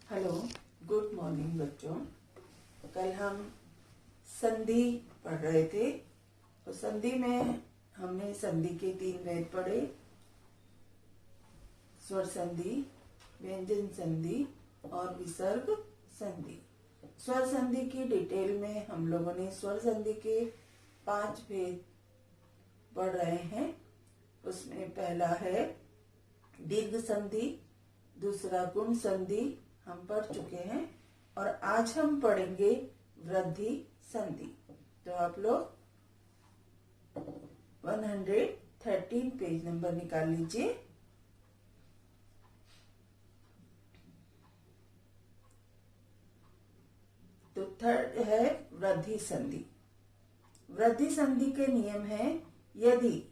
Hello, good morning बच्चों। कल हम संधि पढ़ रहे थे। तो संधि में हमने संधि के 3 भेद पढ़े। स्वर संधि, व्यंजन संधि और विसर्ग संधि। स्वर संधि की डिटेल में हम लोगों ने स्वर संधि के 5 भेद पढ़ रहे हैं। उसमें पहला है दीर्घ संधि, दूसरा गुण संधि हम पढ़ चुके हैं और आज हम पढ़ेंगे वृद्धि संधि। तो आप लोग 113 पेज नंबर निकाल लीजिए। तो थर्ड है वृद्धि संधि। वृद्धि संधि के नियम है, यदि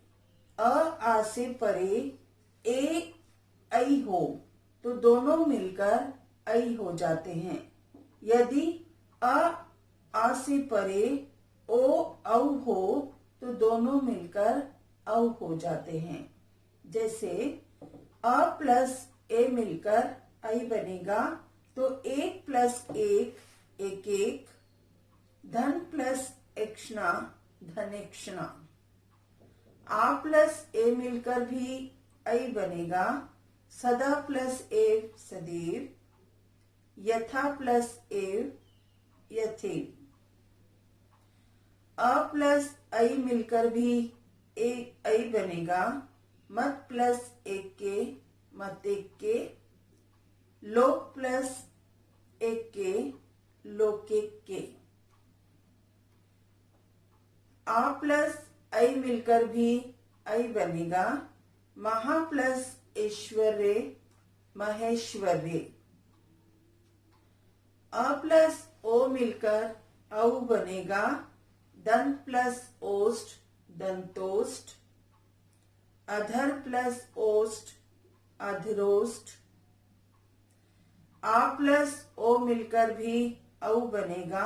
आ से परे ए ऐ हो तो दोनों मिलकर ऐ हो जाते हैं। यदि आ से परे ओ औ हो तो दोनों मिलकर औ हो जाते हैं। जैसे अ प्लस ए मिलकर ऐ बनेगा तो 1 प्लस 1 एक एक, धन प्लस एक्ष्णा धनेक्षणा। आ प्लस ए मिलकर भी ऐ बनेगा, सदा प्लस एव सदैव, यथा प्लस एव यथेव। अ प्लस ऐ मिलकर भी एक ऐ बनेगा, मत प्लस एक के मत एक के, लोक प्लस एक के लोक एक के। आ प्लस ऐ मिलकर भी ऐ बनेगा, महा प्लस ऐश्वर्य महेश्वर्य। अ प्लस ओ मिलकर औ बनेगा, दंत प्लस ओष्ठ दंतोष्ठ, अधर प्लस ओष्ठ अधरोष्ठ। आ प्लस ओ मिलकर भी औ बनेगा,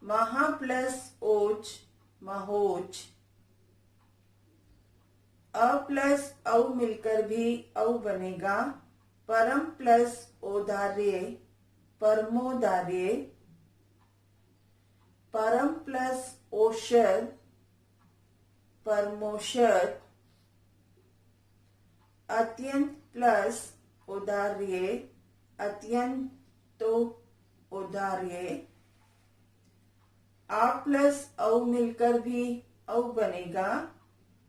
महा प्लस ओज महोज। अ प्लस औ मिलकर भी औ बनेगा, परम प्लस औदार्य परमोदार्य। परम प्लस औषध परमोषध। अत्यंत प्लस औदार्य अत्यंतो औदार्य। आ प्लस औ मिलकर भी औ बनेगा,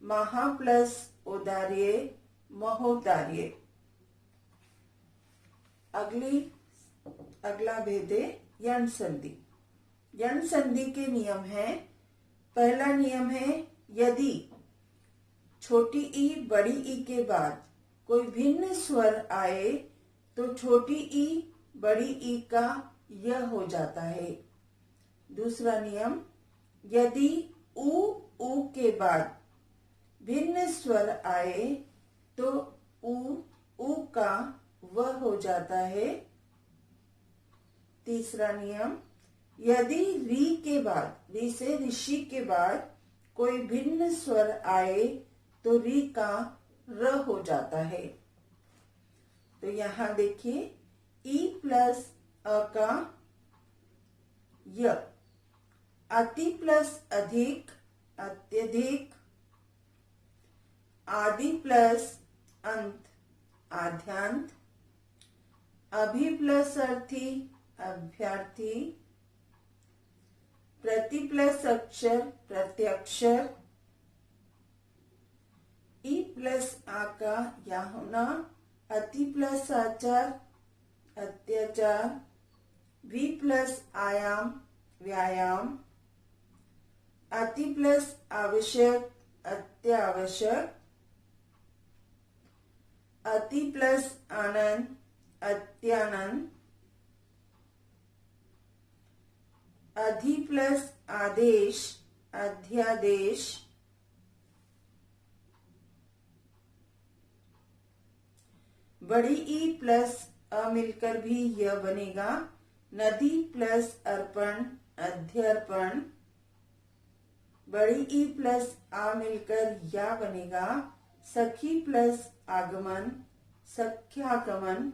महा प्लस औदार्य महोदार्य। अगला भेद है यण संधि। यण संधि के नियम है, पहला नियम है, यदि छोटी ई बड़ी ई के बाद कोई भिन्न स्वर आए तो छोटी ई बड़ी ई का य हो जाता है। दूसरा नियम, यदि ऊ के बाद भिन्न स्वर आए तो ऊ का व हो जाता है। तीसरा नियम, यदि री के बाद, री से ऋषि के बाद कोई भिन्न स्वर आए तो री का र हो जाता है। तो यहाँ देखिए, ई प्लस अ का य, अति प्लस अधिक अत्यधिक, आदि प्लस अंत आद्यांत, अभि प्लस अर्थी अभ्यर्थी, प्रति प्लस अक्षर प्रत्यक्षर, ई प्लस आ का या होना, अति प्लस आचार अत्याचार, वी प्लस आयाम व्यायाम, अति प्लस आवश्यक अत्यावश्यक, अति प्लस आनंद अत्यानंद, अधि प्लस आदेश अध्यादेश, बड़ी ई प्लस अ मिलकर भी यह बनेगा, नदी प्लस अर्पण अध्यर्पण, बड़ी ई प्लस आ मिलकर या बनेगा, सखी प्लस आगमन सख्यागमन,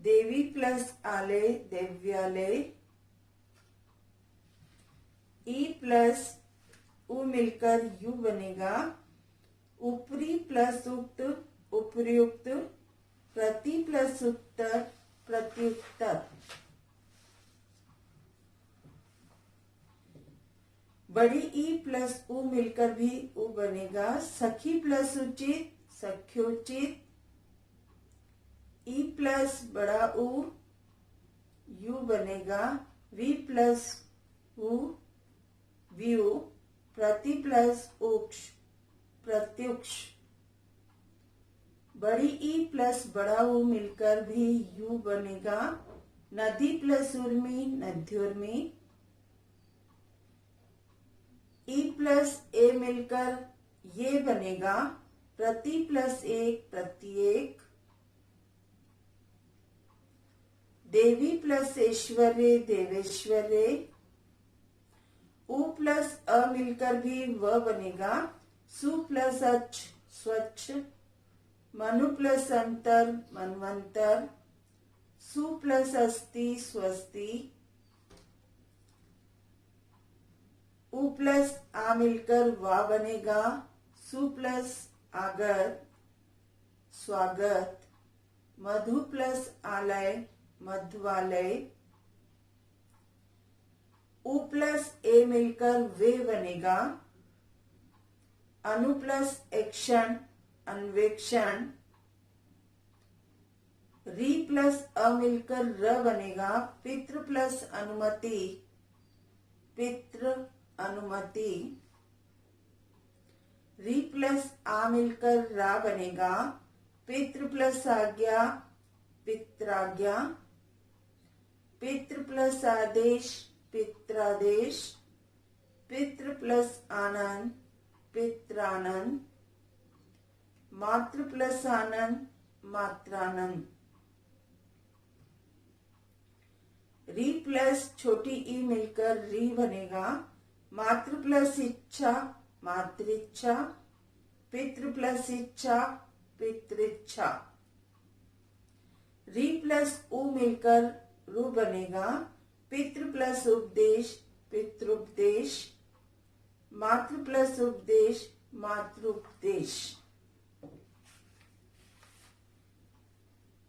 देवी प्लस आले देव्यालय, ई प्लस उ मिलकर यू बनेगा, ऊपरी प्लस उक्त उपयुक्त, प्रति प्लस उत्तर प्रत्युत्तर। बड़ी ई प्लस उ मिलकर भी उ बनेगा, सखी प्लस उचित सख्योचित, ई प्लस बड़ा उ यू बनेगा, वी प्लस उ व्यू, प्रति प्लस उक्ष प्रत्युक्ष। बड़ी ई प्लस बड़ा उ मिलकर भी यू बनेगा, नदी प्लस उर्मी नद्योर्मी, ई प्लस ए मिलकर ये बनेगा, प्रति प्लस एक प्रत्येक, देवी प्लस ऐश्वर्य देवेश्वर्य, उ प्लस अ मिलकर भी व बनेगा, सु प्लस अच स्वच्छ, मनु प्लस अंतर मनवंतर, सु प्लस अस्ति स्वस्ति, उ प्लस आ मिलकर वा बनेगा, सु प्लस आगर स्वागत, मधु प्लस आलय मध्वालय, उ प्लस ए मिलकर वे बनेगा, अनु प्लस एक्शन अन्वेक्षण, री प्लस अ मिलकर र बनेगा, पितृ प्लस अनुमति पितृ अनुमति, री प्लस आ मिलकर रा बनेगा, पितृ प्लस आज्ञा पित्राज्ञा, पितृ प्लस आदेश पित्रादेश, पितृ प्लस आनंद पित्रानंद, मातृ प्लस आनंद मात्रानंद, री प्लस छोटी ई मिलकर री बनेगा, मातृ प्लस इच्छा मातृच्छा, पितृ प्लस इच्छा पितृच्छा, री प्लस उ मिलकर रु बनेगा, पितृ प्लस उपदेश पितृपदेश, मातृ प्लस उपदेश मातृपदेश।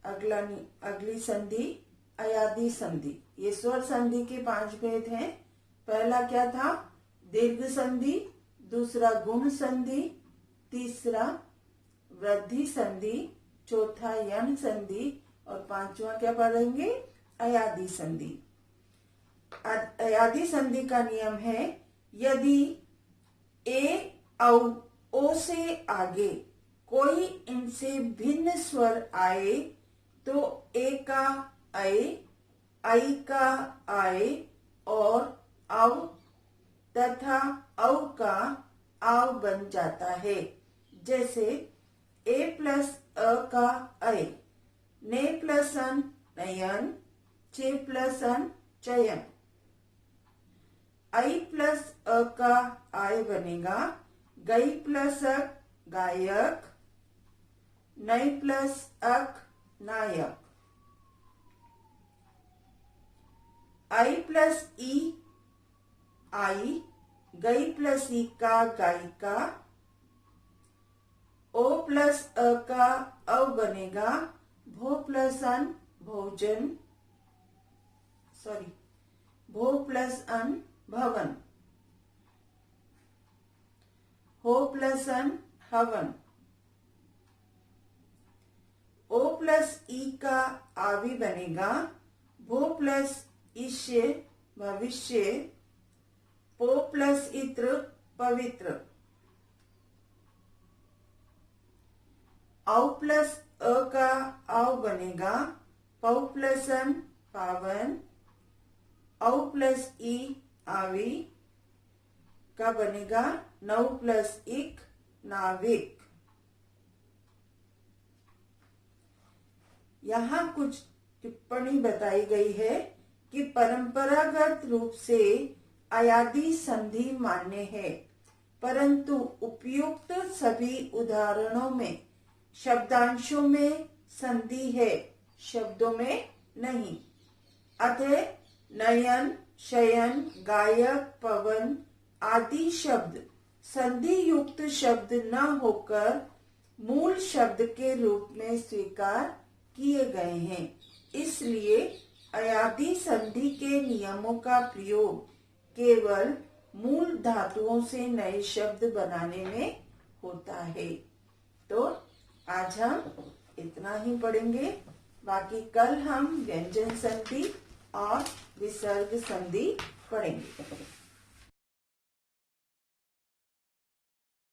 अगली संधि अयादी संधि। ये स्वर संधि के 5 भेद हैं। पहला क्या था? दीर्घ संधि, दूसरा गुण संधि, तीसरा वृद्धि संधि, चौथा यण संधि और 5वां क्या पढ़ेंगे? अयादी संधि। अयादी संधि का नियम है, यदि ए औ ओ से आगे कोई इनसे भिन्न स्वर आए तो ए का ऐ, आई का आए और औ तथा औ का आव बन जाता है। जैसे ए प्लस अ का ऐ, ने प्लस अन नयन, चे प्लस अन चयन। आई प्लस अ का आय बनेगा, गई प्लस अक गायक, नई प्लस अक नायक। आई प्लस ई आई, गई प्लस ई का गायिका। ओ प्लस अ का अव बनेगा, भो प्लस अन भोजन, भो प्लस अन भवन। हो प्लस अन हवन। ओ प्लस ई का आवी बनेगा, भो प्लस ईश्य भविष्य, पो प्लस इत्र पवित्र। औ प्लस अ का आव बनेगा, पौ प्लस अन पावन। औ प्लस ई आवी का बनेगा, नौ प्लस इक नाविक। यहाँ कुछ टिप्पणी बताई गई है कि परंपरागत रूप से अयादी संधि मान्य है, परंतु उपयुक्त सभी उदाहरणों में शब्दांशों में संधि है। शब्दों में नहीं। अतः नयन, शयन, गायक, पवन आदि शब्द संधि युक्त शब्द न होकर मूल शब्द के रूप में स्वीकार किए गए हैं। इसलिए अयादि संधि के नियमों का प्रयोग केवल मूल धातुओं से नए शब्द बनाने में होता है। तो आज हम इतना ही पढ़ेंगे, बाकी कल हम व्यंजन संधि और विसर्ग संधि पढ़ेंगे।